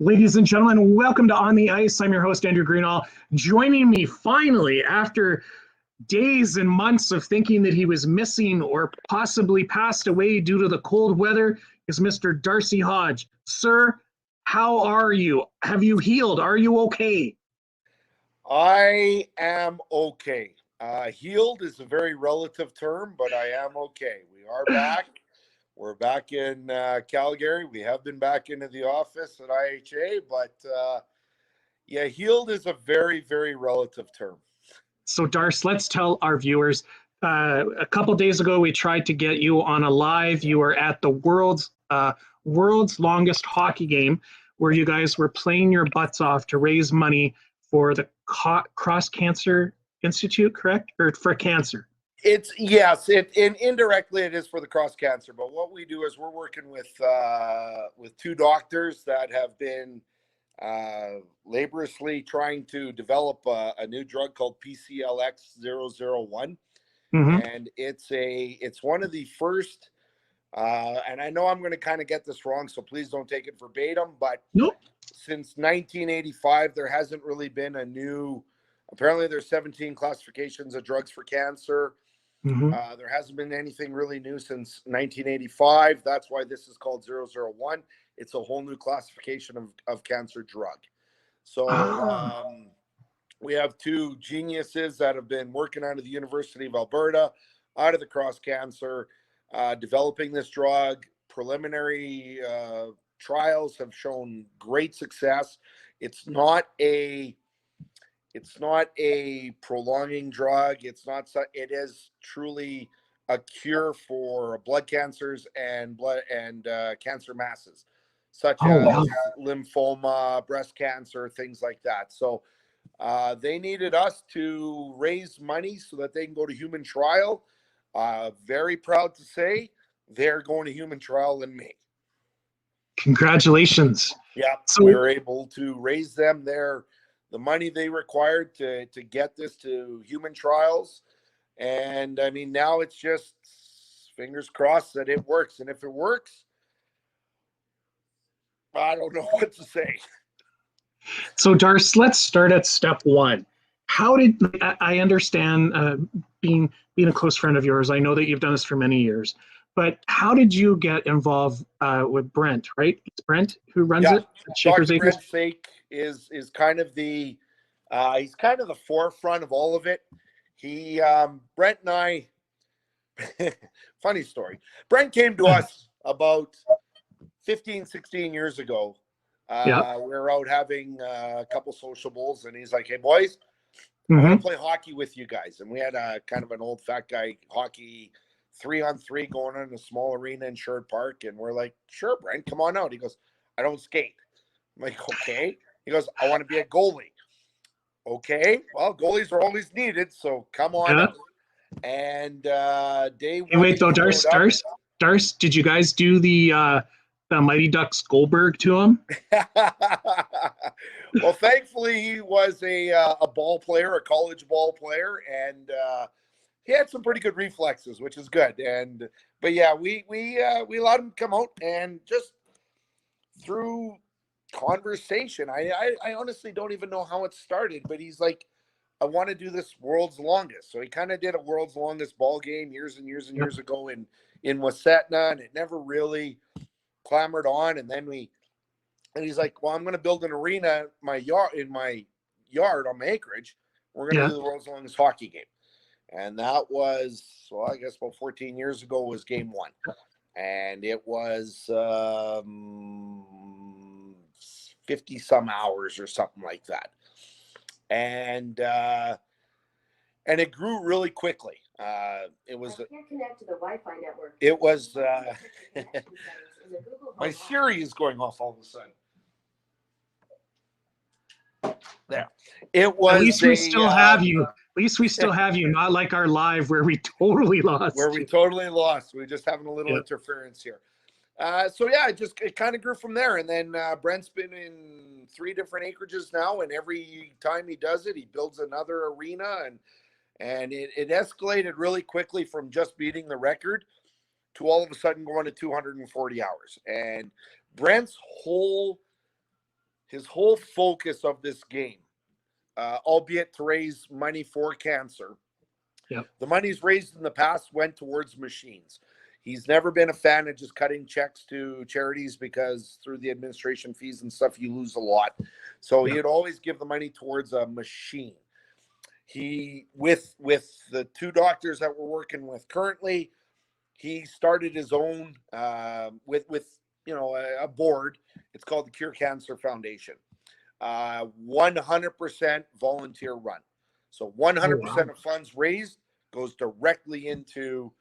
Ladies and gentlemen, welcome to On the Ice. I'm your host, Andrew Greenall. Joining me finally after days and months of thinking that he was missing or possibly passed away due to the cold weather is Mr. Darcy Hodge. Sir, how are you? Have you healed? Are you okay? I am okay. Healed is a very relative term, but I am okay. We are back. We're back in Calgary. We have been back into the office at IHA, but yeah, healed is a very, very relative term. So, Darce, let's tell our viewers. A couple days ago, we tried to get you on a live. You were at the world's longest hockey game, where you guys were playing your butts off to raise money for the Cross Cancer Institute, correct? Or for cancer? It's yes, indirectly it is for the cross cancer, but what we do is we're working with two doctors that have been laboriously trying to develop a new drug called PCLX-001, and it's one of the first. And I know I'm going to kind of get this wrong, so please don't take it verbatim. But nope. Since 1985, there hasn't really been a new. Apparently, there's 17 classifications of drugs for cancer. There hasn't been anything really new since 1985. That's why this is called 001. It's a whole new classification of cancer drug. So we have two geniuses that have been working out of the University of Alberta, out of the Cross Cancer, developing this drug. Preliminary trials have shown great success. It's not a prolonging drug. It is truly a cure for blood cancers and cancer masses, such as lymphoma, breast cancer, things like that. So they needed us to raise money so that they can go to human trial. Very proud to say they're going to human trial in May. Congratulations. Yeah, so we were able to raise them the money they required to get this to human trials. And I mean, now it's just fingers crossed that it works. And if it works, I don't know what to say. So Darce, let's start at step one. How did I understand being a close friend of yours? I know that you've done this for many years, but how did you get involved with Brent, right? It's Brent who runs it? Dr. Brent Fake is kind of the he's kind of the forefront of all of it. Brent and I, funny story. Brent came to us about 15, 16 years ago. We were out having a couple sociables, and he's like, "Hey boys, I want to play hockey with you guys." And we had a kind of an old fat guy hockey 3-on-3 going on in a small arena in Sherwood Park, and we're like, "Sure, Brent, come on out." He goes, "I don't skate." I'm like, "Okay." He goes, "I want to be a goalie." Okay, well, goalies are always needed, so come on out. And day one. Wait, though, Darce, did you guys do the Mighty Ducks Goldberg to him? Well, thankfully, he was a ball player, a college ball player, and he had some pretty good reflexes, which is good. But yeah, we allowed him to come out, and just through conversation, I honestly don't even know how it started, but he's like, "I want to do this world's longest." So he kind of did a world's longest ball game years and years and years ago in Wasetna, and it never really clambered on. And he's like, "Well, I'm going to build an arena in my yard on my acreage. We're going to do the world's longest hockey game." And that was, well, I guess about 14 years ago was game one. And it was 50 some hours or something like that. And it grew really quickly. It was, I can't connect to the Wi-Fi network. It was, my Siri is going off all of a sudden. There. It was. At least we still have you. At least we still have you, not like our live where we totally lost. We're just having a little interference here. So yeah, it kind of grew from there. And then Brent's been in 3 different acreages now, and every time he does it, he builds another arena, and it escalated really quickly from just beating the record to all of a sudden going to 240 hours. And Brent's whole his whole focus of this game, albeit to raise money for cancer, the money's raised in the past went towards machines. He's never been a fan of just cutting checks to charities because through the administration fees and stuff, you lose a lot. So he'd always give the money towards a machine. He, with the two doctors that we're working with currently, he started his own with a board. It's called the Cure Cancer Foundation. 100% volunteer run. So 100% of funds raised goes directly into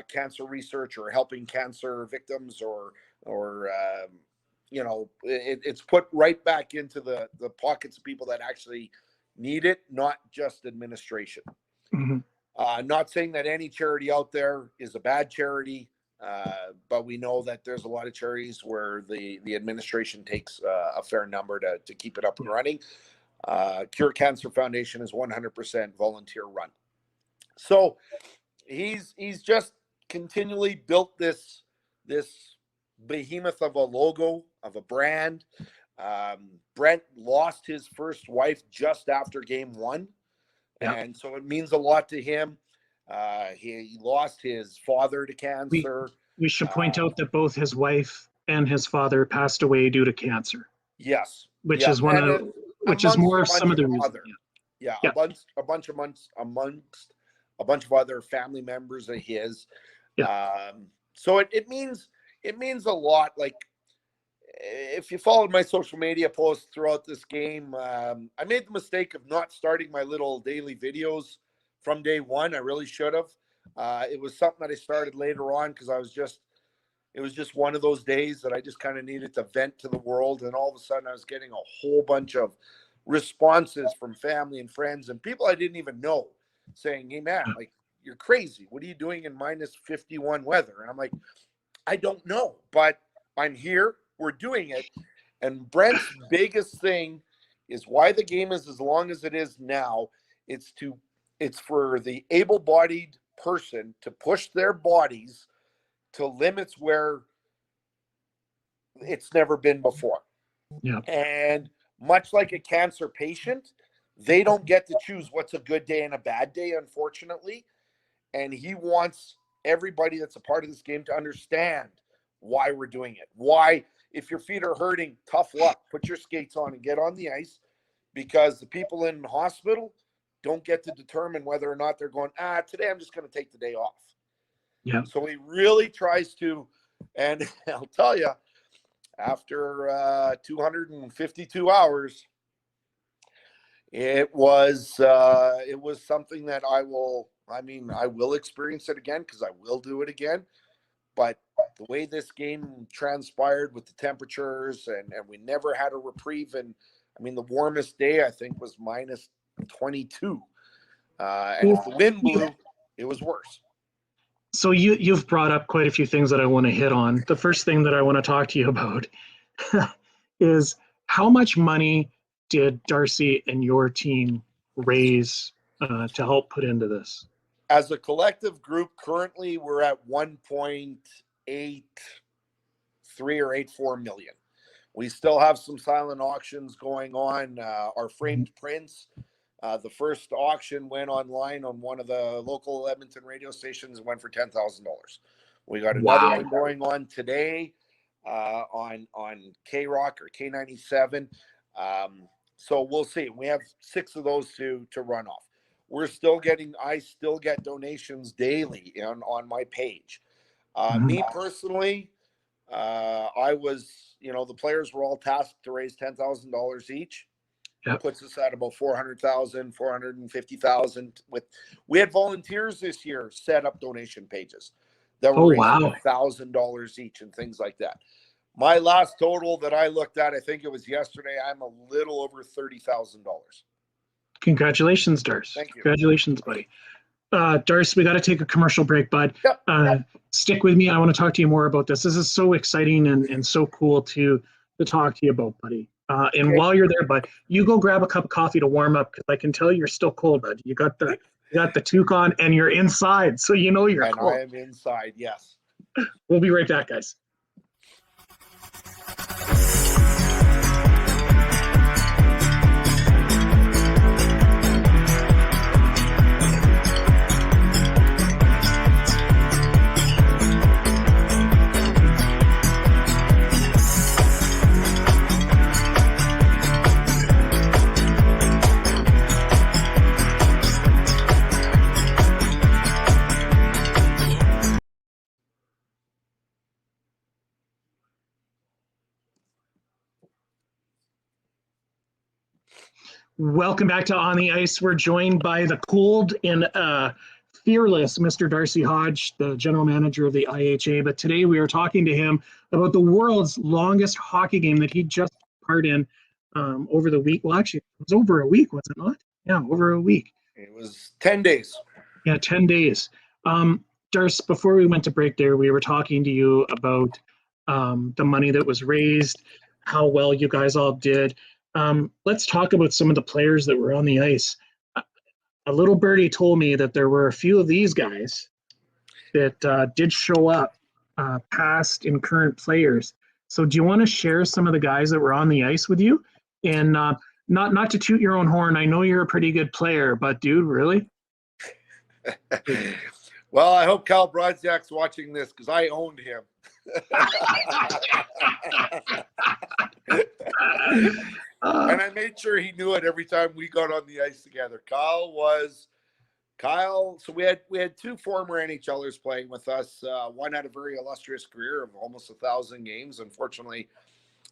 cancer research or helping cancer victims, or it's put right back into the pockets of people that actually need it, not just administration. Not saying that any charity out there is a bad charity, but we know that there's a lot of charities where the administration takes a fair number to keep it up and running. Cure Cancer Foundation is 100% volunteer run. So he's just continually built this behemoth of a logo, of a brand. Brent lost his first wife just after game one. And so it means a lot to him. He lost his father to cancer. We should point out that both his wife and his father passed away due to cancer. Yes. Which is which is more of some of the reasons. A bunch of other family members of his. So it means a lot. Like, if you followed my social media posts throughout this game, I made the mistake of not starting my little daily videos from day one. I really should have. It was something that I started later on because it was just one of those days that I just kind of needed to vent to the world. And all of a sudden I was getting a whole bunch of responses from family and friends and people I didn't even know saying, "Hey man, like, you're crazy. What are you doing in minus 51 weather?" And I'm like, I don't know, but I'm here. We're doing it. And Brent's biggest thing is why the game is as long as it is now. It's for the able-bodied person to push their bodies to limits where it's never been before. And much like a cancer patient, they don't get to choose what's a good day and a bad day, unfortunately. And he wants everybody that's a part of this game to understand why we're doing it. Why, if your feet are hurting, tough luck. Put your skates on and get on the ice, because the people in the hospital don't get to determine whether or not they're going, today I'm just going to take the day off. So he really tries to, and I'll tell you, after 252 hours, it was something that I will experience it again, because I will do it again. But the way this game transpired with the temperatures, and we never had a reprieve. And I mean, the warmest day I think was minus 22. And if the wind blew, it was worse. So you've brought up quite a few things that I want to hit on. The first thing that I want to talk to you about is how much money did Darcy and your team raise to help put into this? As a collective group, currently we're at 1.83 or 84 million. We still have some silent auctions going on. Our framed prints, the first auction went online on one of the local Edmonton radio stations and went for $10,000. We got another one going on today on K-Rock or K97. So we'll see. We have 6 of those to run off. I still get donations daily on my page. Me personally, I was, the players were all tasked to raise $10,000 each. Puts us at about 400,000, 450,000. We had volunteers this year set up donation pages that were raising $1,000 each and things like that. My last total that I looked at, I think it was yesterday, I'm a little over $30,000. Congratulations, Darce. Thank you. Congratulations, buddy. Darce, we got to take a commercial break, bud. Stick with me. I want to talk to you more about this. This is so exciting and so cool to talk to you about, buddy. And while you're there, bud, you go grab a cup of coffee to warm up, because I can tell you're still cold, bud. You got the toque on and you're inside, so you know you're cold. I am inside, yes. We'll be right back, guys. Welcome back to On the Ice. We're joined by the cold and fearless Mr. Darcy Hodge, the general manager of the IHA. But today we are talking to him about the world's longest hockey game that he just took part in over the week. Well, actually, it was over a week, was it not? Yeah, over a week. It was 10 days. Yeah, 10 days. Darcy, before we went to break there, we were talking to you about the money that was raised, how well you guys all did. Let's talk about some of the players that were on the ice. A little birdie told me that there were a few of these guys that did show up, past and current players. So do you want to share some of the guys that were on the ice with you? And not to toot your own horn, I know you're a pretty good player, but dude, really? Well, I hope Kyle Brodziak's watching this because I owned him. And I made sure he knew it every time we got on the ice together. So we had two former NHLers playing with us. One had a very illustrious career of almost 1,000 games. Unfortunately,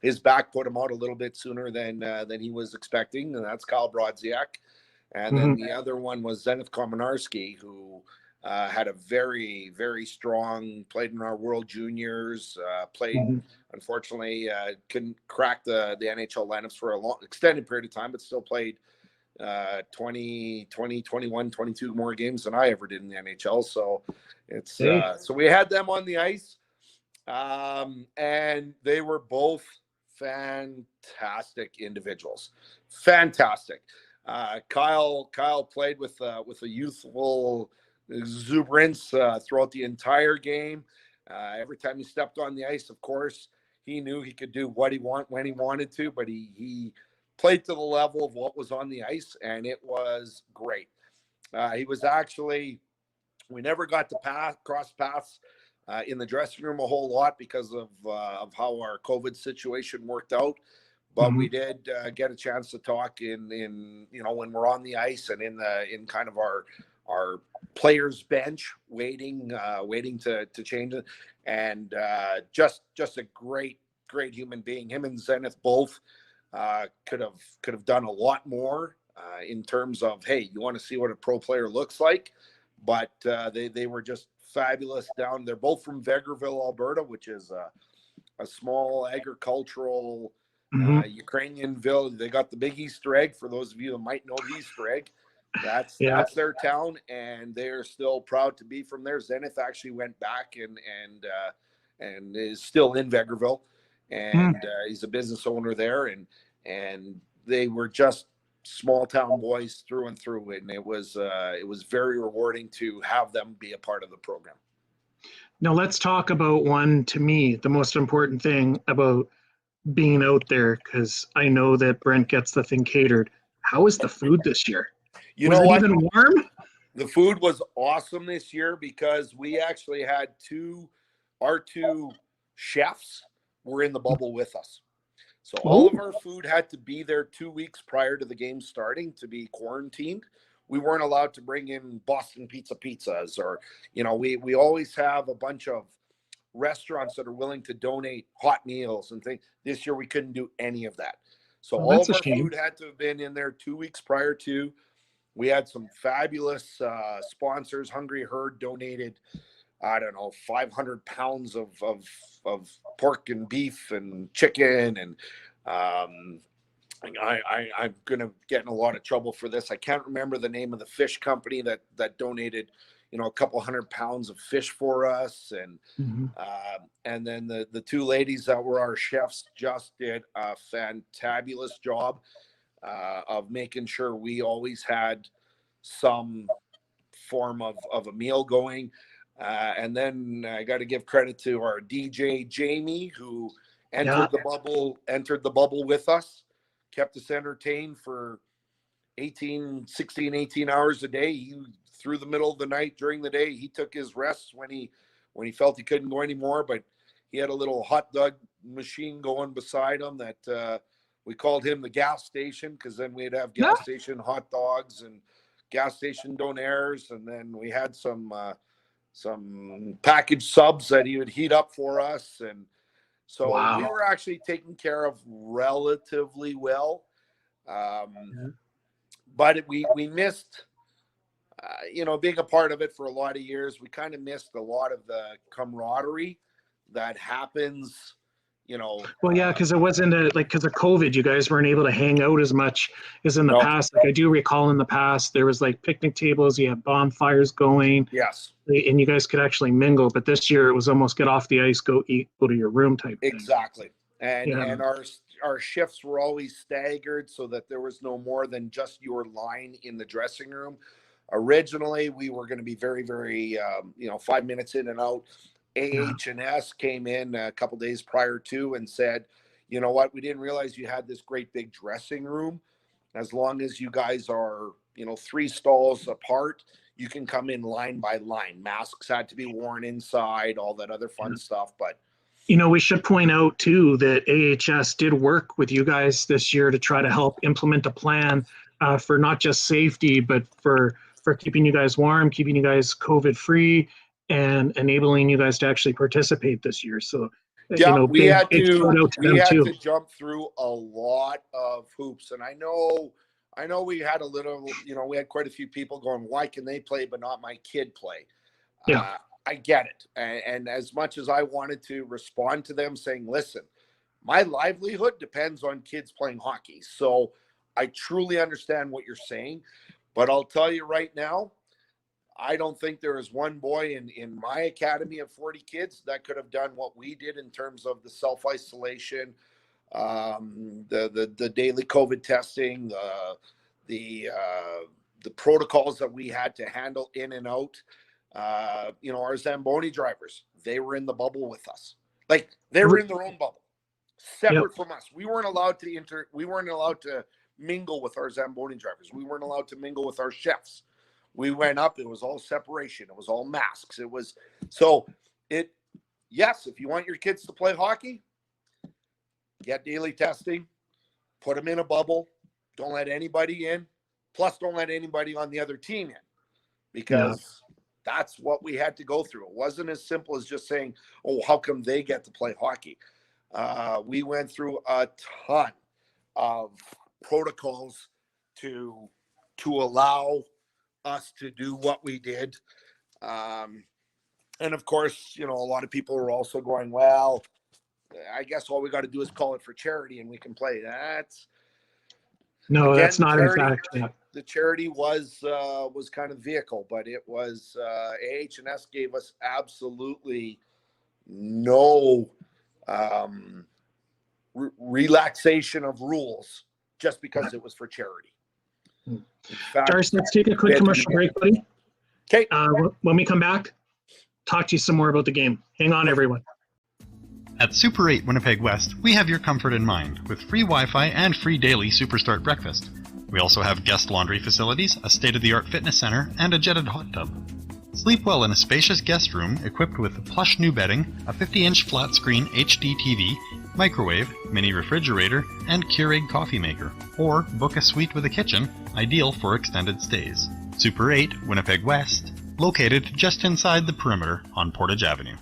his back put him out a little bit sooner than he was expecting, and that's Kyle Brodziak. And then the other one was Zenith Kominarski, who had a very, very strong, played in our World Juniors, unfortunately, couldn't crack the NHL lineups for a long, extended period of time, but still played 20, 21, 22 more games than I ever did in the NHL. So it's, so we had them on the ice, and they were both fantastic individuals. Fantastic. Kyle played with a youthful exuberance throughout the entire game. Every time he stepped on the ice, of course, he knew he could do what he when he wanted to, but he played to the level of what was on the ice, and it was great. He was actually, we never got to cross paths in the dressing room a whole lot because of how our COVID situation worked out. But we did get a chance to talk in when we're on the ice and in kind of our players bench waiting to change it. And just a great human being. Him and Zenith both could have done a lot more in terms of, hey, you want to see what a pro player looks like, but they were just fabulous down. They're both from Vegreville, Alberta, which is a small agricultural Ukrainian village. They got the big Easter egg, for those of you that might know the Easter egg. That's their town, and they're still proud to be from there. Zenith actually went back and is still in Vegreville, and he's a business owner there, and they were just small town boys through and through, and it was very rewarding to have them be a part of the program. Now let's talk about to me, the most important thing about being out there, because I know that Brent gets the thing catered. How is the food this year? Was it even warm? The food was awesome this year because we actually had our two chefs were in the bubble with us. So all of our food had to be there 2 weeks prior to the game starting to be quarantined. We weren't allowed to bring in Boston pizzas or, we always have a bunch of restaurants that are willing to donate hot meals and things. This year we couldn't do any of that. So all of our food had to have been in there 2 weeks prior to. We had some fabulous sponsors. Hungry Herd donated, 500 pounds of pork and beef and chicken. And I'm going to get in a lot of trouble for this. I can't remember the name of the fish company that donated, a couple 100 pounds of fish for us. And then the two ladies that were our chefs just did a fantabulous job of making sure we always had some form of a meal going. And then I got to give credit to our DJ Jamie, who entered the bubble with us, kept us entertained for 18 hours a day. Through the middle of the night, during the day, he took his rest when he felt he couldn't go anymore. But he had a little hot dog machine going beside him that we called him the gas station, because then we'd have gas station hot dogs and gas station donaires, and then we had some packaged subs that he would heat up for us. And so we were actually taken care of relatively well. but we missed, being a part of it for a lot of years. We kind of missed a lot of the camaraderie that happens. Well, yeah, because it wasn't because of COVID, you guys weren't able to hang out as much as in the No. past. Like I do recall in the past, there was like picnic tables, you had bonfires going, Yes, and you guys could actually mingle. But this year it was almost get off the ice, go eat, go to your room type thing. exactly. And Yeah. and our shifts were always staggered so that there was no more than just your line in the dressing room. Originally, we were going to be very, very, 5 minutes in and out. AH&S came in a couple days prior to and said, you know what, we didn't realize you had this great big dressing room. As long as you guys are, 3 stalls apart, you can come in line by line. Masks had to be worn inside, all that other fun stuff. But we should point out too that AHS did work with you guys this year to try to help implement a plan for not just safety, but for keeping you guys warm, keeping you guys COVID free, and enabling you guys to actually participate this year. So, yeah, we had to to jump through a lot of hoops, and I know we had a little, we had quite a few people going, why can they play but not my kid play? Yeah. I get it. And as much as I wanted to respond to them saying, listen, my livelihood depends on kids playing hockey. So I truly understand what you're saying, but I'll tell you right now, I don't think there is one boy in my academy of 40 kids that could have done what we did in terms of the self-isolation, the daily COVID testing, the protocols that we had to handle in and out. Our Zamboni drivers, they were in the bubble with us. Like they were in their own bubble, separate from us. We weren't allowed to mingle with our Zamboni drivers. We weren't allowed to mingle with our chefs. We went up, it was all separation. It was all masks. Yes, if you want your kids to play hockey, get daily testing, put them in a bubble. Don't let anybody in. Plus, don't let anybody on the other team in, because that's what we had to go through. It wasn't as simple as just saying, oh, how come they get to play hockey? We went through a ton of protocols to allow us to do what we did. And of course, a lot of people are also going, well, I guess all we got to do is call it for charity and we can play. That's not in fact. Yeah. The charity was kind of vehicle, but it was AH&S gave us absolutely no relaxation of rules just because it was for charity. Darcy, let's take a quick commercial break, buddy. Okay. When we come back, talk to you some more about the game. Hang on, everyone. At Super 8 Winnipeg West, we have your comfort in mind with free Wi-Fi and free daily Superstart breakfast. We also have guest laundry facilities, a state-of-the-art fitness center, and a jetted hot tub. Sleep well in a spacious guest room equipped with plush new bedding, a 50-inch flat-screen HD TV, microwave, mini refrigerator, and Keurig coffee maker. Or book a suite with a kitchen, ideal for extended stays. Super 8 Winnipeg West, located just inside the perimeter on Portage Avenue.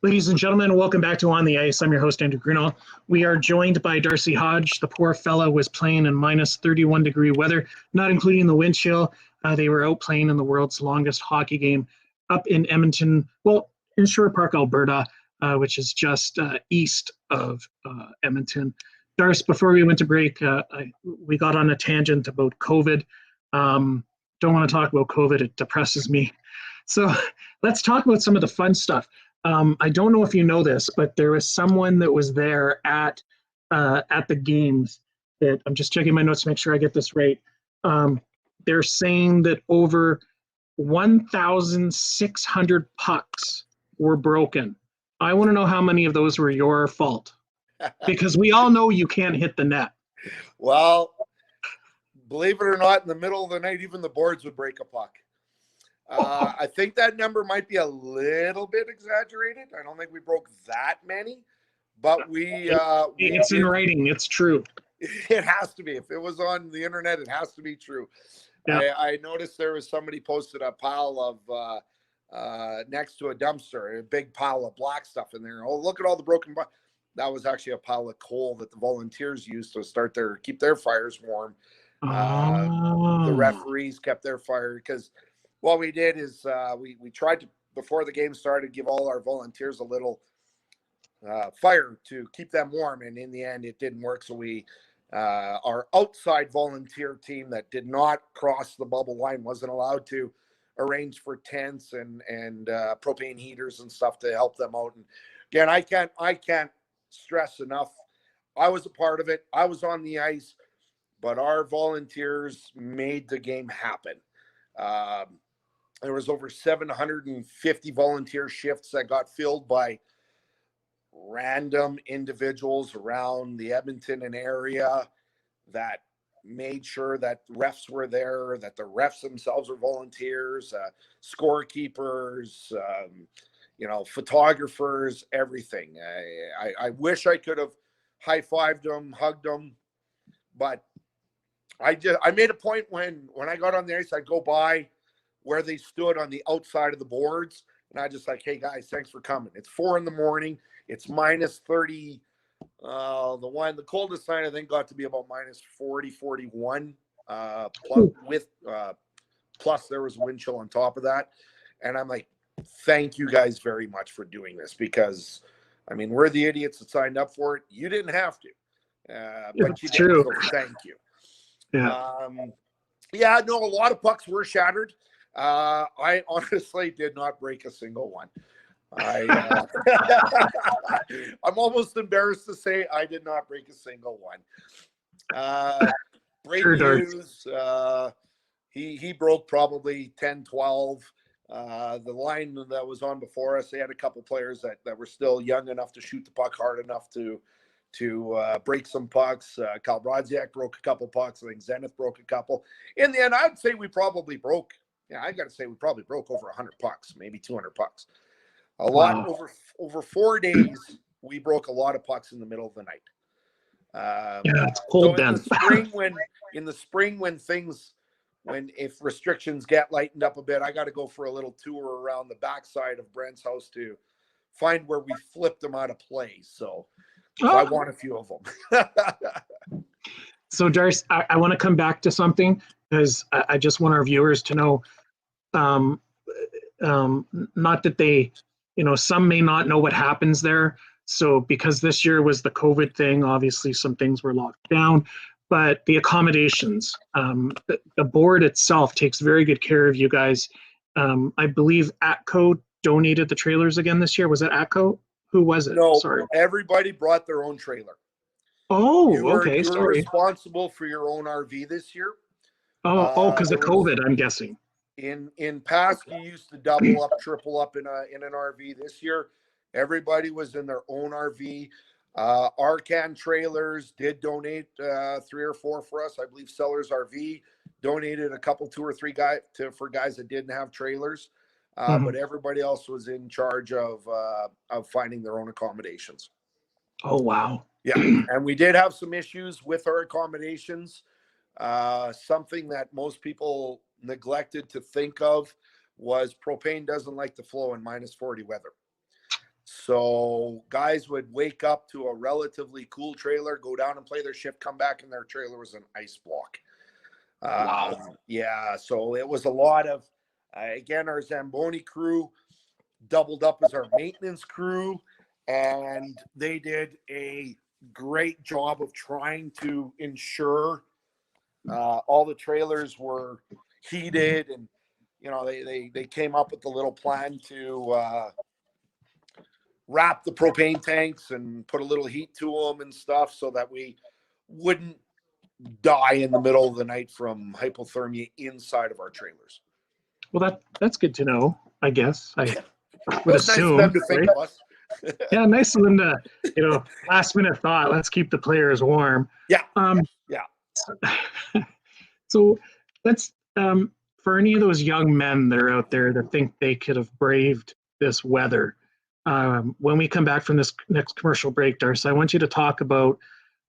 Ladies and gentlemen, welcome back to On the Ice. I'm your host, Andrew Grunall. We are joined by Darcy Hodge. The poor fella was playing in minus 31-degree weather, not including the wind chill. They were out playing in the world's longest hockey game up in Edmonton, in Sherwood Park, Alberta, which is just east of Edmonton. Darcy, before we went to break, we got on a tangent about COVID. Don't want to talk about COVID. It depresses me. So let's talk about some of the fun stuff. I don't know if you know this, but there was someone that was there at the games that I'm just checking my notes to make sure I get this right. They're saying that over 1,600 pucks were broken. I want to know how many of those were your fault, because we all know you can't hit the net. Well, believe it or not, in the middle of the night, even the boards would break a puck. I think that number might be a little bit exaggerated. I don't think we broke that many, but it's in writing. It's true. It has to be. If it was on the internet, it has to be true. Yeah. I noticed there was somebody posted a pile of next to a dumpster, a big pile of black stuff in there. Oh, look at all the broken. That was actually a pile of coal that the volunteers used to keep their fires warm. The Oh. referees kept their fire because what we did is we tried to, before the game started, give all our volunteers a little fire to keep them warm, and in the end it didn't work. So we our outside volunteer team that did not cross the bubble line wasn't allowed to arrange for tents and propane heaters and stuff to help them out. And again, I can't stress enough, I was a part of it, I was on the ice, but our volunteers made the game happen. There was over 750 volunteer shifts that got filled by random individuals around the Edmonton and area that made sure that refs were there, that the refs themselves were volunteers, scorekeepers, photographers, everything. I wish I could have high-fived them, hugged them, but I made a point when I got on the ice, I'd go by where they stood on the outside of the boards, and I just like, hey guys, thanks for coming. It's 4 a.m. It's minus 30. The coldest night I think got to be about minus 40, 41. Plus there was wind chill on top of that. And I'm like, thank you guys very much for doing this, because I mean, we're the idiots that signed up for it. You didn't have to, but you did. True. So thank you. Yeah. A lot of pucks were shattered. I honestly did not break a single one. I'm almost embarrassed to say I did not break a single one. Great news. He broke probably 10, 12. The line that was on before us, they had a couple players that were still young enough to shoot the puck hard enough to break some pucks. Kyle Brodziak broke a couple pucks. I think Zenith broke a couple. In the end, I'd say we probably broke. I got to say we probably broke over 100 pucks, maybe 200 pucks. A lot. Over 4 days, we broke a lot of pucks in the middle of the night. It's cold so then. in the spring when if restrictions get lightened up a bit, I got to go for a little tour around the backside of Brent's house to find where we flipped them out of play. So I want a few of them. So Darcy, I want to come back to something, because I just want our viewers to know, not that they, some may not know what happens there. So because this year was the COVID thing, obviously some things were locked down, but the accommodations, the board itself takes very good care of you guys. I believe ATCO donated the trailers again this year. Was it ATCO? Who was it? No, sorry. Everybody brought their own trailer. Okay. You were Sorry. responsible for your own RV this year. Because of COVID, I'm guessing. In past, you used to double up, triple up in an RV. This year, everybody was in their own RV. Arcan Trailers did donate 3 or 4 for us. I believe Sellers RV donated a couple, 2 or 3 for guys that didn't have trailers. But everybody else was in charge of finding their own accommodations. Oh, wow. Yeah, and we did have some issues with our accommodations. Something that most people neglected to think of was propane doesn't like to flow in minus 40 weather. So guys would wake up to a relatively cool trailer, go down and play their shift, come back, and their trailer was an ice block. Wow. Yeah, so it was a lot of, again, our Zamboni crew doubled up as our maintenance crew, and they did a great job of trying to ensure all the trailers were heated, and they came up with a little plan to wrap the propane tanks and put a little heat to them and stuff so that we wouldn't die in the middle of the night from hypothermia inside of our trailers. Well, that's good to know, I guess. I would Nice assume. of them to think right? of us. Yeah, nice of them to, last minute thought, let's keep the players warm. Yeah. So let's, for any of those young men that are out there that think they could have braved this weather, when we come back from this next commercial break, Darcy, I want you to talk about,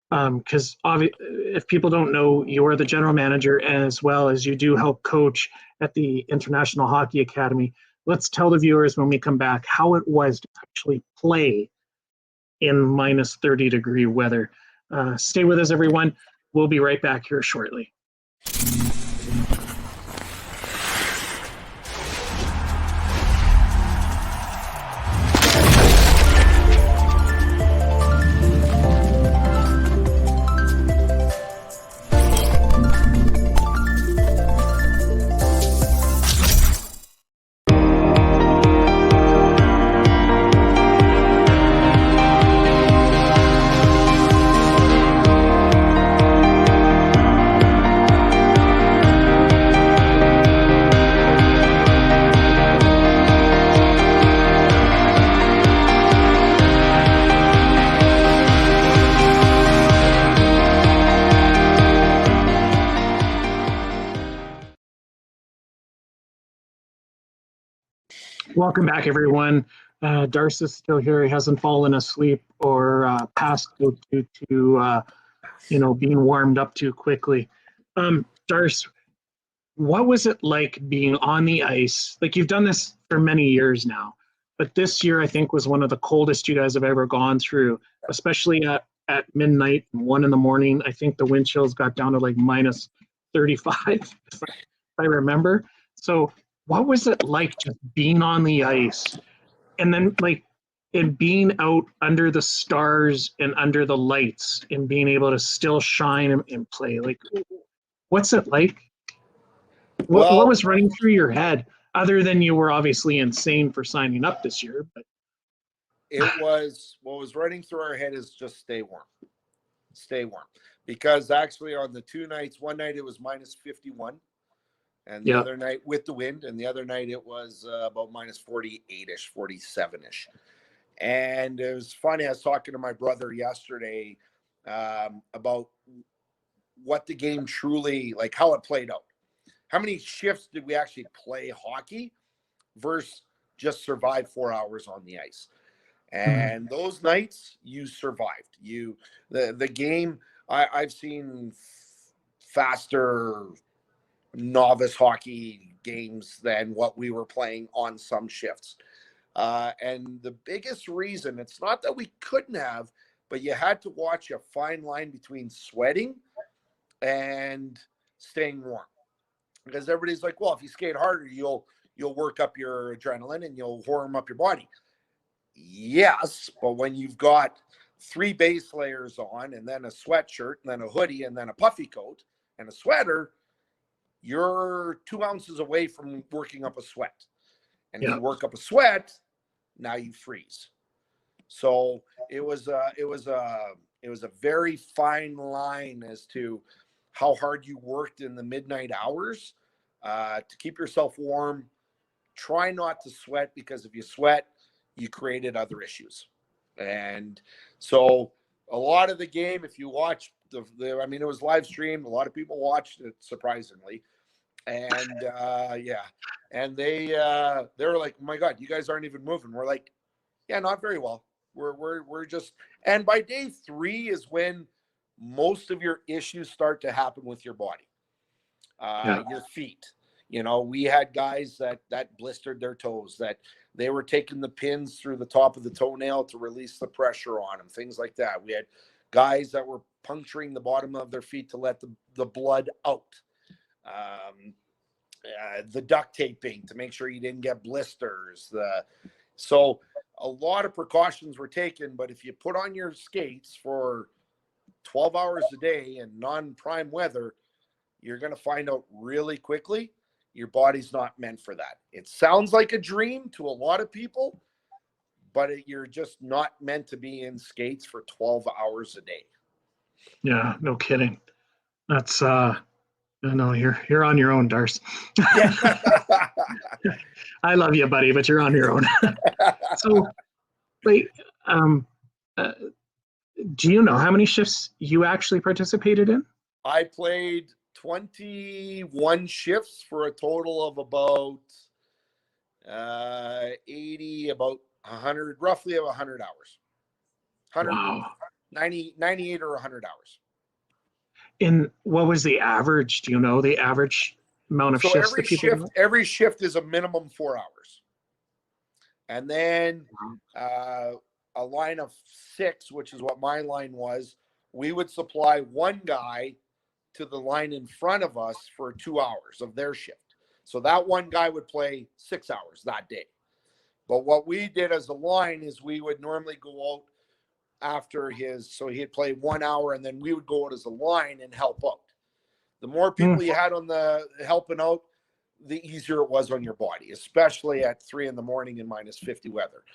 because if people don't know, you're the general manager as well as you do help coach at the International Hockey Academy. Let's tell the viewers when we come back how it was to actually play in minus 30 degree weather. Stay with us, everyone. We'll be right back here shortly. Welcome back, everyone. Darcy's still here. He hasn't fallen asleep or passed out due to being warmed up too quickly. Darcy, what was it like being on the ice? Like, you've done this for many years now, but this year I think was one of the coldest you guys have ever gone through, especially at midnight and 1 a.m. I think the wind chills got down to like minus 35, if I remember. So what was it like just being on the ice and then and being out under the stars and under the lights and being able to still shine and play? Like, what's it like? What was running through your head, other than you were obviously insane for signing up this year? But what was running through our head is just stay warm, because actually on the 2 nights, one night it was minus 51, and the other night with the wind, and the other night it was about minus 48ish, 47ish. And it was funny. I was talking to my brother yesterday about what the game truly, like how it played out. How many shifts did we actually play hockey versus just survive 4 hours on the ice? And those nights you survived. The game, I've seen faster novice hockey games than what we were playing on some shifts. And the biggest reason, it's not that we couldn't have, but you had to watch a fine line between sweating and staying warm. Because everybody's like, well, if you skate harder, you'll work up your adrenaline and you'll warm up your body. Yes, but when you've got 3 base layers on and then a sweatshirt and then a hoodie and then a puffy coat and a sweater, you're 2 ounces away from working up a sweat. And if you work up a sweat, now you freeze. So it was a very fine line as to how hard you worked in the midnight hours to keep yourself warm. Try not to sweat, because if you sweat, you created other issues. And so a lot of the game, if you watch I mean, it was live streamed. A lot of people watched it, surprisingly. And and they were like, oh my God, you guys aren't even moving. We're like, yeah, not very well. We're just, and by day 3 is when most of your issues start to happen with your body, your feet. We had guys that blistered their toes, that they were taking the pins through the top of the toenail to release the pressure on them, things like that. We had guys that were puncturing the bottom of their feet to let the blood out. The duct taping to make sure you didn't get blisters. So a lot of precautions were taken, but if you put on your skates for 12 hours a day in non-prime weather, you're going to find out really quickly your body's not meant for that. It sounds like a dream to a lot of people, but you're just not meant to be in skates for 12 hours a day. Yeah, no kidding. That's no, you're on your own, Darce. I love you, buddy, but you're on your own. So, wait, do you know how many shifts you actually participated in? I played 21 shifts for a total of about 80, about 100, roughly 100 hours. 100, wow. 98 or 100 hours. And what was the average? Do you know the average amount of shifts that people do? Every shift is a minimum 4 hours. And then a line of 6, which is what my line was, we would supply one guy to the line in front of us for 2 hours of their shift. So that one guy would play 6 hours that day. But what we did as a line is we would normally go out after so he'd play 1 hour, and then we would go out as a line and help out. The more people you had on the helping out, the easier it was on your body, especially at 3 a.m. in -50 weather.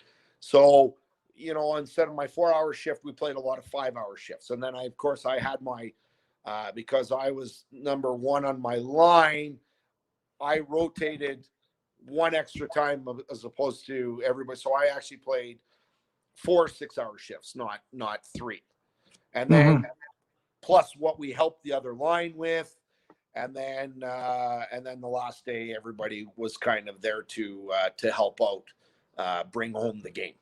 So, instead of my 4-hour shift, we played a lot of 5-hour shifts. And then I had my, because I was number one on my line, I rotated one extra time as opposed to everybody. So I actually played 4 6-hour shifts, not 3. And then plus what we helped the other line with. And then the last day, everybody was kind of there to help out, bring home the game.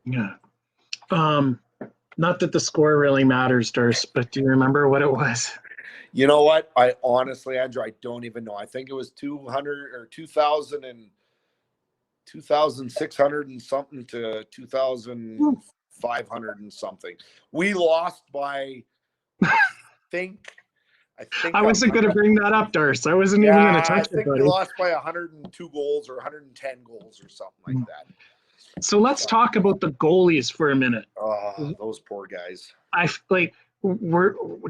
Yeah. Not that the score really matters, Darce, but do you remember what it was? You know what? I honestly, Andrew, I don't even know. I think it was 200 or 2,000 and 2,600 and something to 2,500 and something. We lost by, I think I wasn't going to bring that up, Darce. I wasn't even going to touch it, buddy. We lost by 102 goals or 110 goals or something like that. So let's talk about the goalies for a minute. Oh, those poor guys.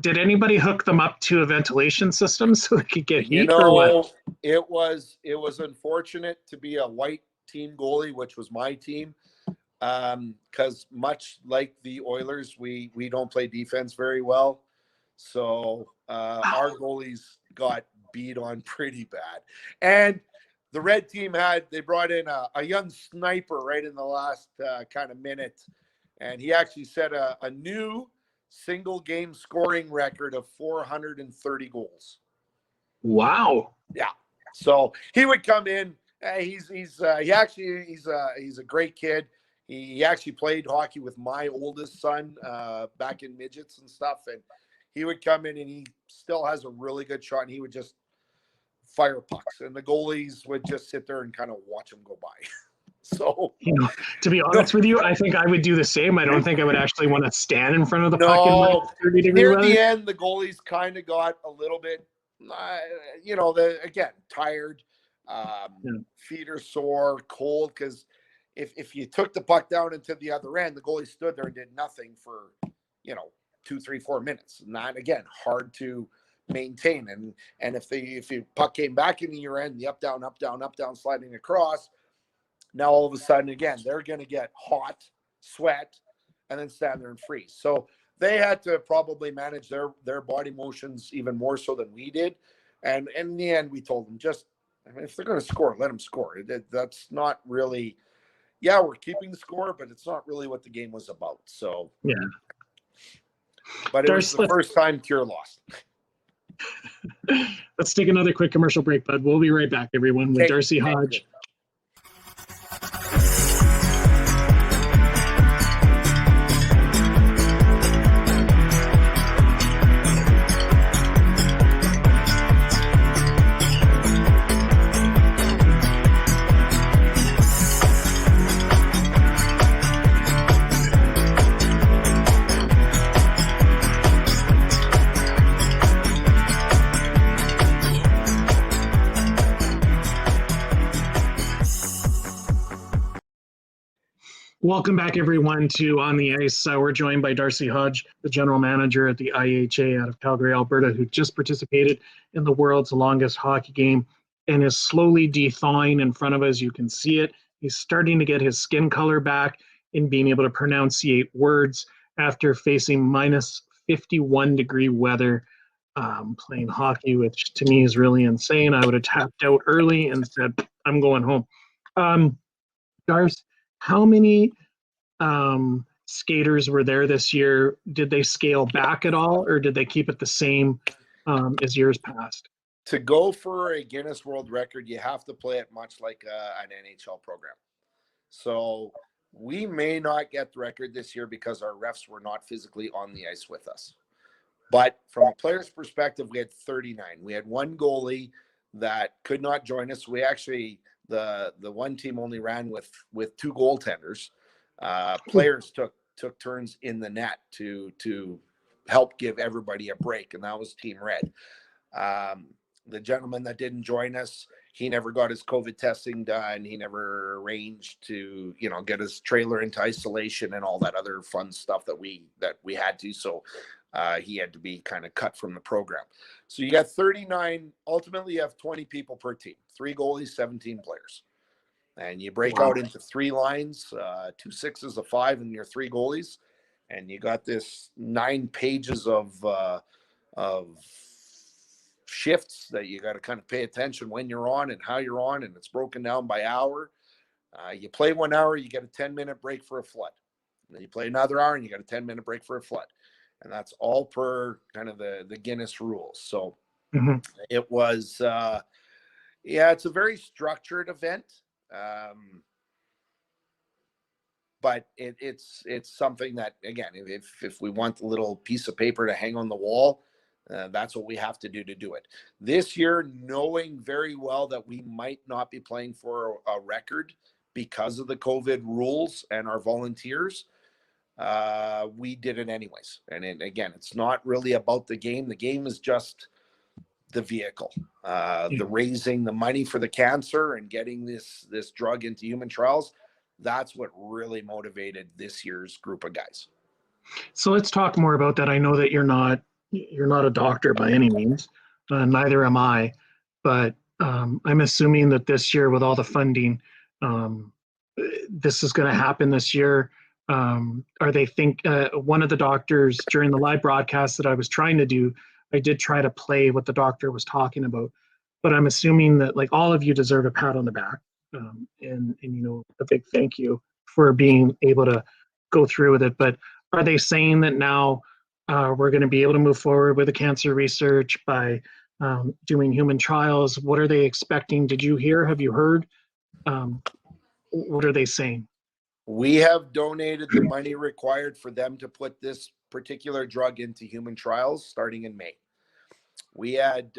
Did anybody hook them up to a ventilation system so they could get heat or what? It was unfortunate to be a white team goalie, which was my team, because much like the Oilers, we don't play defense very well. So our goalies got beat on pretty bad. And the red team they brought in a young sniper right in the last kind of minute. And he actually set a new single game scoring record of 430 goals. Wow. Yeah. So he would come in. He's a great kid. He actually played hockey with my oldest son back in midgets and stuff. And he would come in and he still has a really good shot, and he would just fire pucks, and the goalies would just sit there and kind of watch him go by. So, to be honest with you, I think I would do the same. I don't think I would actually want to stand in front of the puck in 30-degree near weather. the end, the goalies kind of got a little bit, tired, feet are sore, cold, because if you took the puck down into the other end, the goalie stood there and did nothing for 2, 3, 4 minutes. And that, again, hard to maintain. And if the puck came back into your end, the up down sliding across, now all of a sudden again they're going to get hot, sweat, and then stand there and freeze. So they had to probably manage their body motions even more so than we did. And in the end, we told them if they're going to score, let them score. That's not really, we're keeping the score, but it's not really what the game was about. So yeah. But it was the first time Cure lost. Let's take another quick commercial break, bud. We'll be right back, everyone, with Darcy Hodge. Welcome back, everyone, to On the Ice. We're joined by Darcy Hodge, the general manager at the IHA out of Calgary, Alberta, who just participated in the world's longest hockey game and is slowly de-thawing in front of us. You can see it. He's starting to get his skin color back and being able to pronunciate words after facing minus 51-degree weather playing hockey, which to me is really insane. I would have tapped out early and said, I'm going home. Darcy, how many skaters were there this year? Did they scale back at all, or did they keep it the same as years past? To go for a Guinness World Record, you have to play it much like an NHL program. So we may not get the record this year because our refs were not physically on the ice with us. But from a player's perspective, we had 39. We had one goalie that could not join us. We actually... The one team only ran with 2 goaltenders. Players took turns in the net to help give everybody a break, and that was Team Red. The gentleman that didn't join us, he never got his COVID testing done. He never arranged to, get his trailer into isolation and all that other fun stuff that we had to. So he had to be kind of cut from the program. So you got 39. Ultimately, you have 20 people per team, 3 goalies, 17 players. And you break out into 3 lines, 2 6s, a 5, and your 3 goalies. And you got this 9 pages of shifts that you got to kind of pay attention when you're on and how you're on, and it's broken down by hour. You play 1 hour, you get a 10-minute break for a flood. And then you play another hour, and you got a 10-minute break for a flood. And that's all per kind of the Guinness rules. So it was, it's a very structured event. But it's something that, again, if we want the little piece of paper to hang on the wall, that's what we have to do it. This year, knowing very well that we might not be playing for a record because of the COVID rules and our volunteers, we did it anyways. And again, it's not really about the game. The game is just the vehicle, the raising the money for the cancer and getting this drug into human trials. That's what really motivated this year's group of guys. So let's talk more about that. I know that you're not a doctor by any means, neither am I, but I'm assuming that this year with all the funding, this is going to happen this year. One of the doctors during the live broadcast that I was trying to do, I did try to play what the doctor was talking about, but I'm assuming that like all of you deserve a pat on the back, and a big thank you for being able to go through with it. But are they saying that now we're going to be able to move forward with the cancer research by doing human trials? What are they expecting? Did you hear? Have you heard? What are they saying? We have donated the money required for them to put this particular drug into human trials starting in May. We had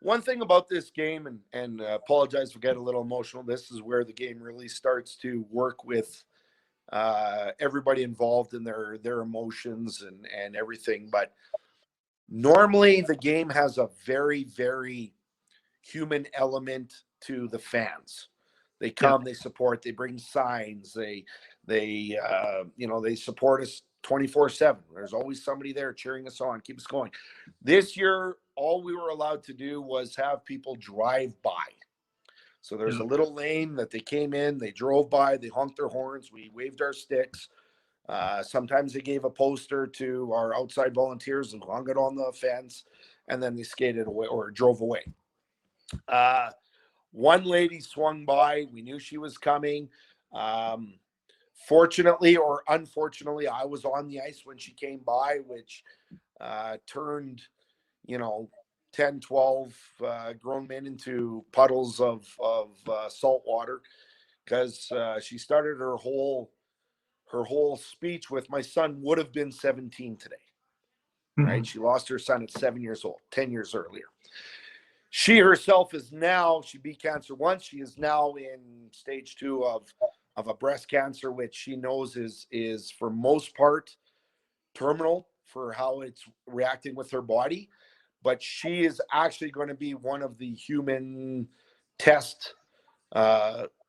one thing about this game, and apologize for getting a little emotional. This is where the game really starts to work with everybody involved in their emotions and everything. But normally the game has a very, very human element to the fans. They come, they support, they bring signs, they support us 24/7. There's always somebody there cheering us on, keep us going. This year, all we were allowed to do was have people drive by. So there's a little lane that they came in, they drove by, they honked their horns, we waved our sticks. Sometimes they gave a poster to our outside volunteers and hung it on the fence, and then they skated away or drove away. One lady swung by. We knew she was coming. Fortunately or unfortunately, I was on the ice when she came by, which turned, 10, 12 grown men into puddles of salt water, because she started her whole speech with, "My son would have been 17 today." Right? She lost her son at 7 years old, 10 years earlier. She herself is now, she beat cancer once. She is now in stage 2 of a breast cancer, which she knows is for most part terminal for how it's reacting with her body. But she is actually going to be one of the human test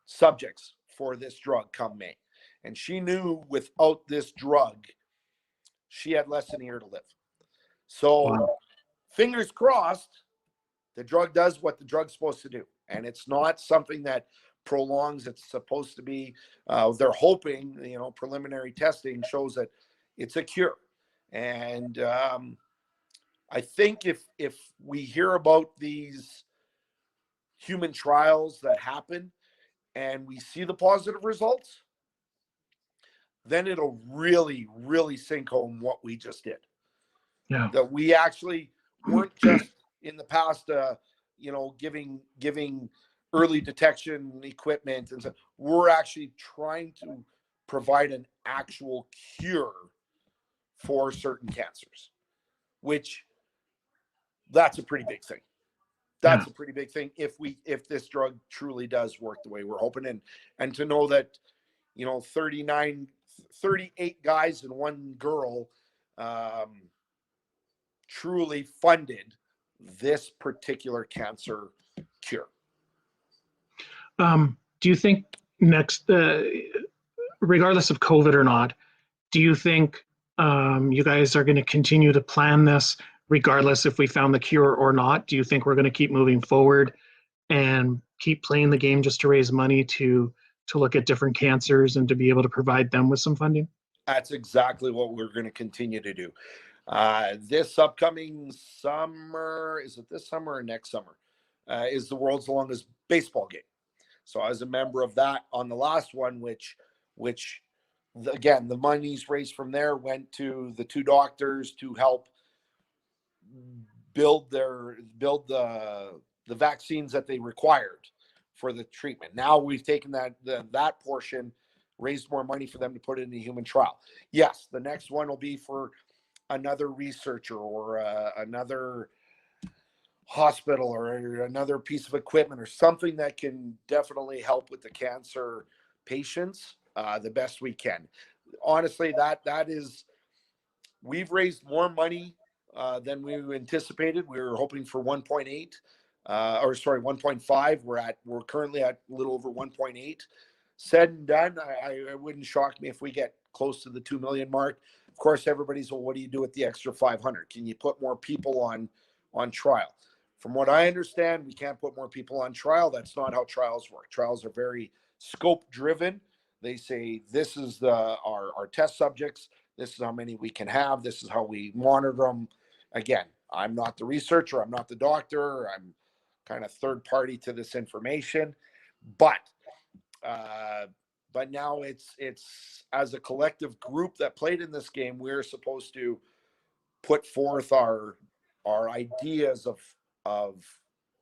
subjects for this drug come May. And she knew without this drug, she had less than a year to live. So fingers crossed, the drug does what the drug's supposed to do. And it's not something that prolongs. It's supposed to be, they're hoping, preliminary testing shows that it's a cure. And I think if we hear about these human trials that happen and we see the positive results, then it'll really, really sink home what we just did. Yeah. That we actually weren't just in the past, giving early detection equipment, and so we're actually trying to provide an actual cure for certain cancers, which that's a pretty big thing. That's a pretty big thing if this drug truly does work the way we're hoping, and to know that 38 guys and 1 girl truly funded this particular cancer cure. Do you think next, regardless of COVID or not, do you think you guys are going to continue to plan this regardless if we found the cure or not? Do you think we're going to keep moving forward and keep playing the game just to raise money to look at different cancers and to be able to provide them with some funding? That's exactly what we're going to continue to do. This upcoming summer, is it this summer or next summer, is the world's longest baseball game. So I was a member of that on the last one, which again, the monies raised from there went to the 2 doctors to help build the vaccines that they required for the treatment. Now we've taken that portion, raised more money for them to put it in a human trial. Yes, the next one will be for another researcher or another hospital or another piece of equipment or something that can definitely help with the cancer patients the best we can. Honestly, that is, we've raised more money than we anticipated. We were hoping for 1.5. We're currently at a little over 1.8. Said and done, it wouldn't shock me if we get close to the 2 million mark. Of course, everybody's, well, what do you do with the extra 500? Can you put more people on trial? From what I understand, we can't put more people on trial. That's not how trials work. Trials are very scope driven. They say, this is our test subjects. This is how many we can have. This is how we monitor them. Again, I'm not the researcher. I'm not the doctor. I'm kind of third party to this information. But now it's as a collective group that played in this game, we're supposed to put forth our ideas of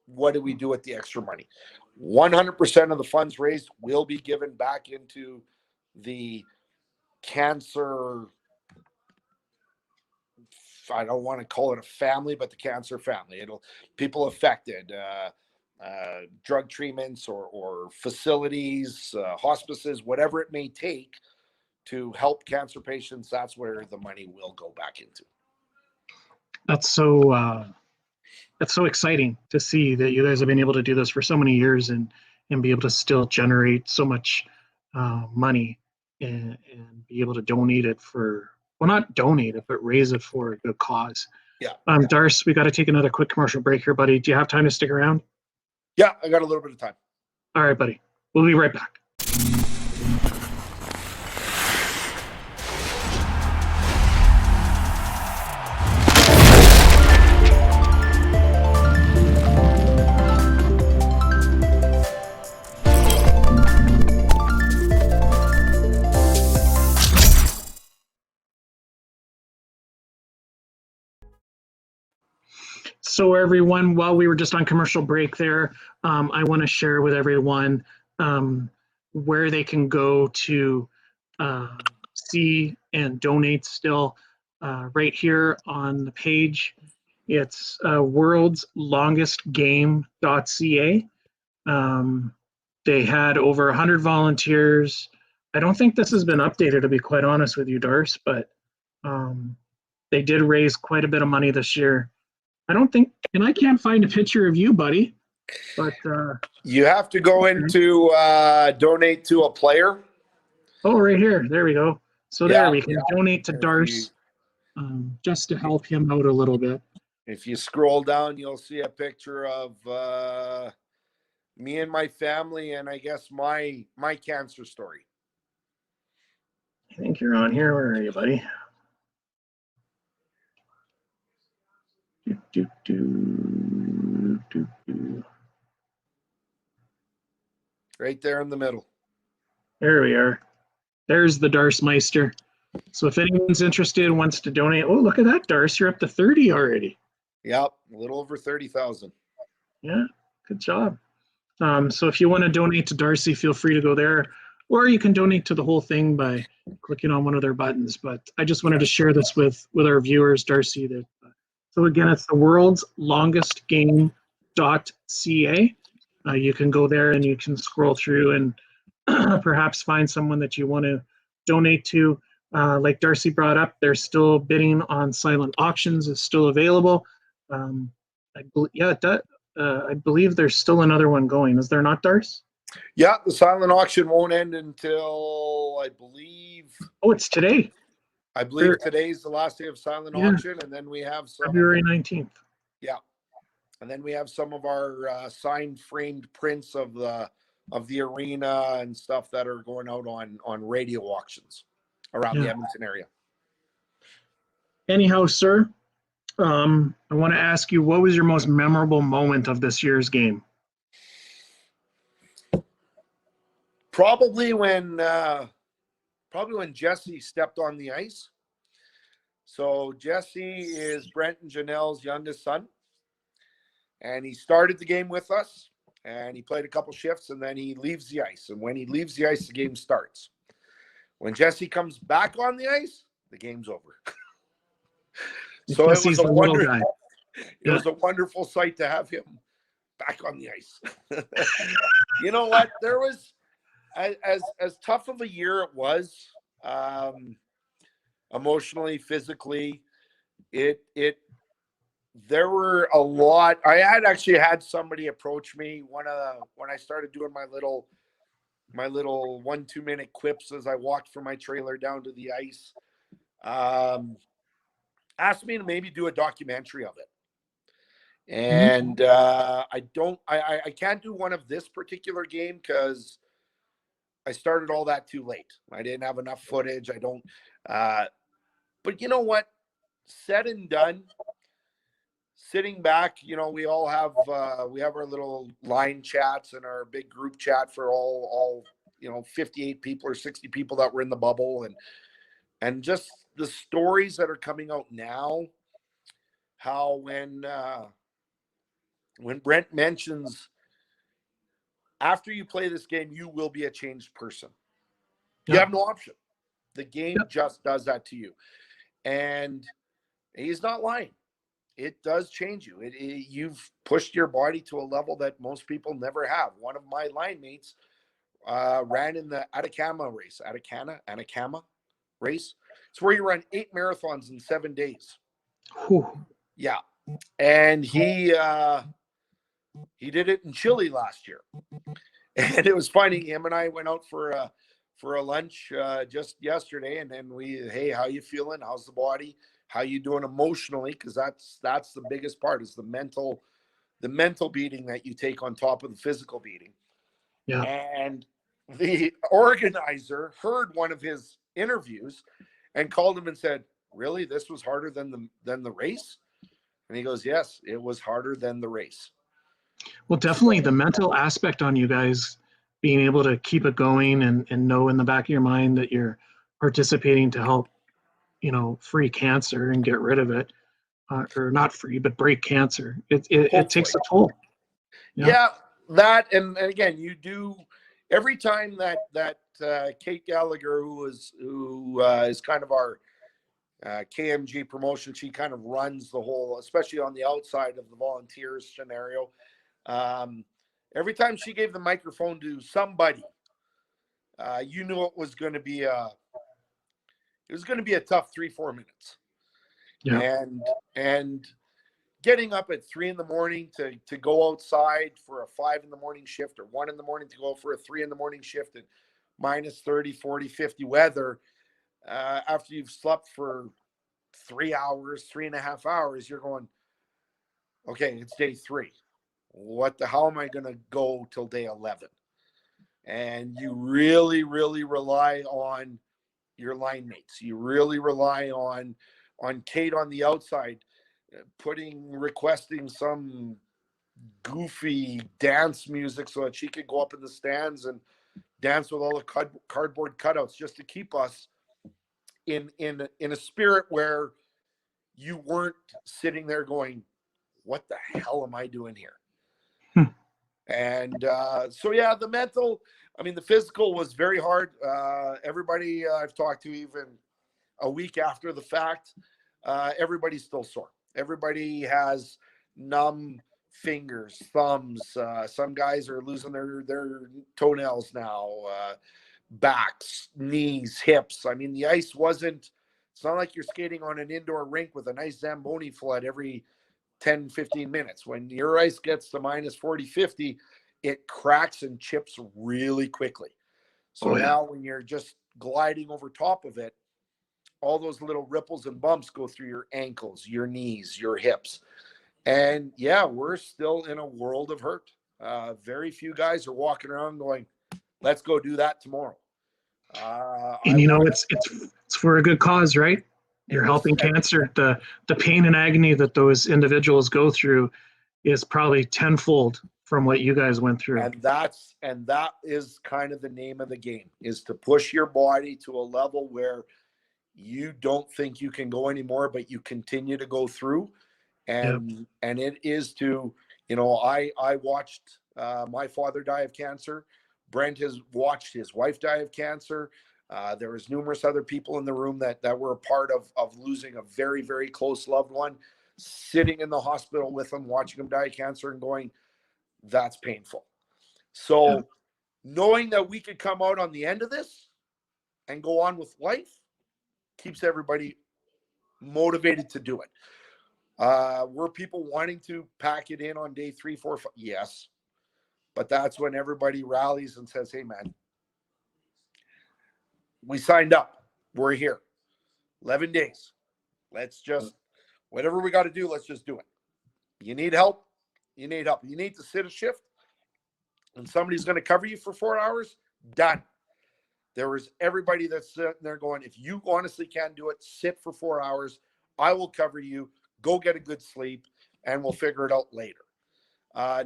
what do we do with the extra money. 100% of the funds raised will be given back into the cancer, I don't want to call it a family, but the cancer family. People affected, drug treatments or facilities, hospices, whatever it may take to help cancer patients. That's where the money will go back into. That's so exciting to see that you guys have been able to do this for so many years and be able to still generate so much money and be able to donate it for, well, not donate it, but raise it for a good cause. Yeah. Darce, we got to take another quick commercial break here, buddy. Do you have time to stick around? Yeah, I got a little bit of time. All right, buddy. We'll be right back. So everyone, while we were just on commercial break there, I want to share with everyone where they can go to see and donate still. Right here on the page, it's worldslongestgame.ca. They had over 100 volunteers. I don't think this has been updated, to be quite honest with you, Darce, but they did raise quite a bit of money this year. I don't think, and I can't find a picture of you, buddy, but you have to go into donate to a player. Oh, right here. There we go. So Yeah, there we can donate to Darce just to help him out a little bit. If you scroll down, you'll see a picture of me and my family, and I guess my cancer story. I think you're on here. Where are you, buddy? Right there in the middle. There we are. There's the Darce Meister. So if anyone's interested, wants to donate, oh, look at that, Darce. You're up to 30 already. Yep, a little over 30,000. Yeah, good job. So if you want to donate to Darcy, feel free to go there, or you can donate to the whole thing by clicking on one of their buttons. But I just wanted to share this with our viewers, Darcy. That so again, it's the world's longest game.ca. You can go there and you can scroll through and perhaps find someone that you want to donate to. Like Darcy brought up, they're still bidding on silent auctions. Is still available. I believe there's still another one going. Is there not, Darcy? Yeah, the silent auction won't end until I believe. Oh, it's today. Today's the last day of silent Yeah. auction, and then we have some February 19th. Yeah, and then we have some of our signed framed prints of the arena and stuff that are going out on radio auctions around the Edmonton area. Anyhow, sir, I want to ask you, what was your most memorable moment of this year's game? Probably when Jesse stepped on the ice. So Jesse is Brent and Janelle's youngest son, and he started the game with us, and he played a couple shifts, and then he leaves the ice. And when he leaves the ice, the game starts. When Jesse comes back on the ice, the game's over. So it was a wonderful sight to have him back on the ice. You know what? There was as tough of a year it was, emotionally, physically. There were a lot. I had actually had somebody approach me when I started doing my little 1-2 minute quips as I walked from my trailer down to the ice. Asked me to maybe do a documentary of it. And I can't do one of this particular game because I started all that too late. I didn't have enough footage. But you know what? Said and done, sitting back, we all have we have our little line chats and our big group chat for all 58 people or 60 people that were in the bubble, and just the stories that are coming out now, how when Brent mentions after you play this game, you will be a changed person. You have no option. The game just does that to you. And he's not lying. It does change you. You've pushed your body to a level that most people never have. One of my line mates ran in the Atacama race. Atacama race. It's where you run 8 marathons in 7 days. Whew. Yeah. And he did it in Chile last year. And it was funny. Him and I went out for a lunch just yesterday, and then hey, how you feeling? How's the body? How you doing emotionally? Because that's the biggest part, is the mental beating that you take on top of the physical beating. Yeah. And the organizer heard one of his interviews and called him and said, "Really, this was harder than the race?" And he goes, "Yes, it was harder than the race." Well, definitely the mental aspect on you guys being able to keep it going and know in the back of your mind that you're participating to help, free cancer and get rid of it, or not free, but break cancer. It takes a toll. Yeah, that, and again, you do every time that Kate Gallagher, who is kind of our KMG promotion, she kind of runs the whole, especially on the outside of the volunteers scenario. Every time she gave the microphone to somebody, you knew it was going to be a tough 3-4 minutes. Yeah. And getting up at 3 a.m. to go outside for a 5 a.m. shift, or 1 a.m. to go for a 3 a.m. shift at minus 30, 40, 50 weather, after you've slept for 3 hours, 3.5 hours, you're going, okay, it's day 3. How am I going to go till day 11? And you really, really rely on your line mates. You really rely on Kate on the outside, requesting some goofy dance music so that she could go up in the stands and dance with all the cardboard cutouts, just to keep us in a spirit where you weren't sitting there going, what the hell am I doing here? And so, yeah, the mental, the physical was very hard. Everybody I've talked to, even a week after the fact, everybody's still sore. Everybody has numb fingers, thumbs. Some guys are losing their toenails now. backs, knees, hips. I mean, the ice wasn't, it's not like you're skating on an indoor rink with a nice Zamboni flood every 10, 15 minutes. When your ice gets to minus 40, 50, it cracks and chips really quickly. So now when you're just gliding over top of it, all those little ripples and bumps go through your ankles, your knees, your hips. And yeah, we're still in a world of hurt. Very few guys are walking around going, let's go do that tomorrow. And it's for a good cause, right? You're helping cancer. The pain and agony that those individuals go through is probably tenfold from what you guys went through. And that is kind of the name of the game, is to push your body to a level where you don't think you can go anymore, but you continue to go through. And it is to, I watched my father die of cancer. Brent has watched his wife die of cancer. There was numerous other people in the room that were a part of losing a very, very close loved one, sitting in the hospital with them, watching them die of cancer and going, that's painful. So knowing that we could come out on the end of this and go on with life keeps everybody motivated to do it. Were people wanting to pack it in on day 3, 4, 5? Yes. But that's when everybody rallies and says, hey, man, we signed up. We're here. 11 days. Let's just, whatever we got to do, let's just do it. You need help? You need help. You need to sit a shift and somebody's going to cover you for 4 hours? Done. There was everybody that's sitting there going, if you honestly can't do it, sit for 4 hours. I will cover you. Go get a good sleep, and we'll figure it out later.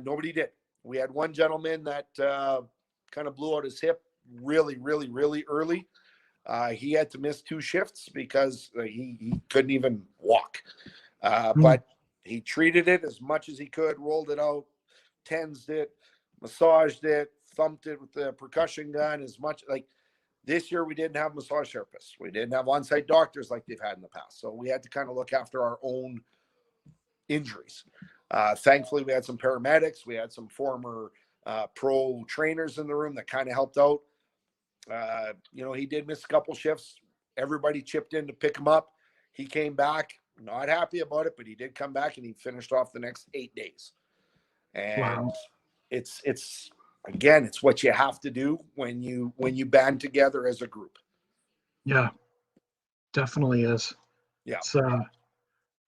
Nobody did. We had one gentleman that kind of blew out his hip really, really, really early. He had to miss 2 shifts because he couldn't even walk. But he treated it as much as he could, rolled it out, tensed it, massaged it, thumped it with the percussion gun as much. Like this year, we didn't have massage therapists. We didn't have on-site doctors like they've had in the past. So we had to kind of look after our own injuries. Thankfully, we had some paramedics. We had some former pro trainers in the room that kind of helped out. He did miss a couple shifts. Everybody chipped in to pick him up. He came back, not happy about it, but he did come back and he finished off the next 8 days. And it's again, it's what you have to do when you band together as a group. Yeah, definitely is. Yeah.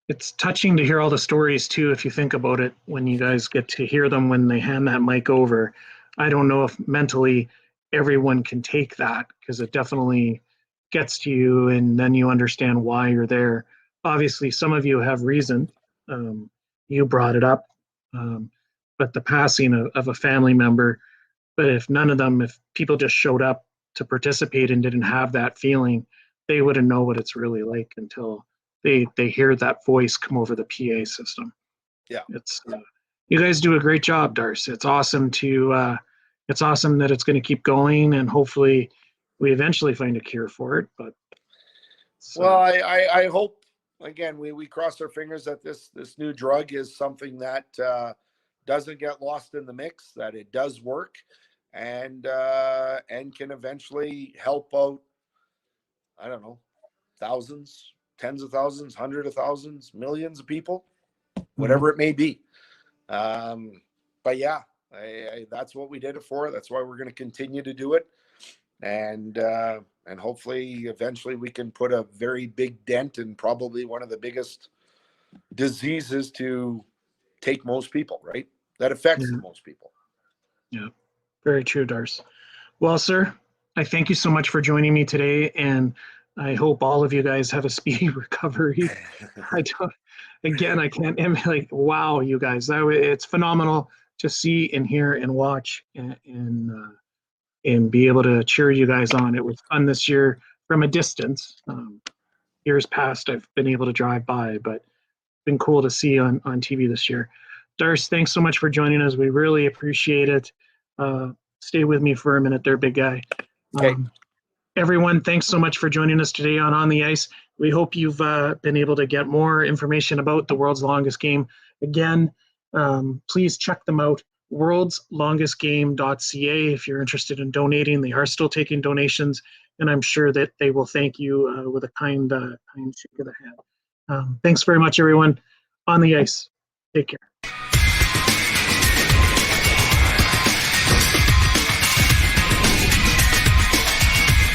It's touching to hear all the stories too, if you think about it, when you guys get to hear them when they hand that mic over. I don't know if mentally everyone can take that, because it definitely gets to you and then you understand why you're there. Obviously, some of you have reason. You brought it up, but the passing of a family member. But if people just showed up to participate and didn't have that feeling, they wouldn't know what it's really like until they hear that voice come over the PA system. Yeah, you guys do a great job, Darcy. It's awesome it's awesome that it's going to keep going, and hopefully we eventually find a cure for it. But I hope, again, we cross our fingers that this new drug is something that doesn't get lost in the mix, that it does work, and can eventually help out, I don't know, thousands, tens of thousands, hundreds of thousands, millions of people, whatever it may be. But yeah, that's what we did it for. That's why we're going to continue to do it. And hopefully eventually we can put a very big dent in probably one of the biggest diseases to take most people, right? That affects most people. Yeah, very true, Darcy. Well, sir, I thank you so much for joining me today, and I hope all of you guys have a speedy recovery. I can't emulate. Wow, you guys, it's phenomenal to see and hear and watch and be able to cheer you guys on. It was fun this year from a distance. Years past, I've been able to drive by, but it's been cool to see on TV this year. Darcy, thanks so much for joining us. We really appreciate it. Stay with me for a minute there, big guy. Okay. Everyone, thanks so much for joining us today on the Ice. We hope you've been able to get more information about the world's longest game. Again, please check them out worldslongestgame.ca if you're interested in donating. They are still taking donations, and I'm sure that they will thank you with a kind shake of the hand. Thanks very much, everyone. On the ice. Take care.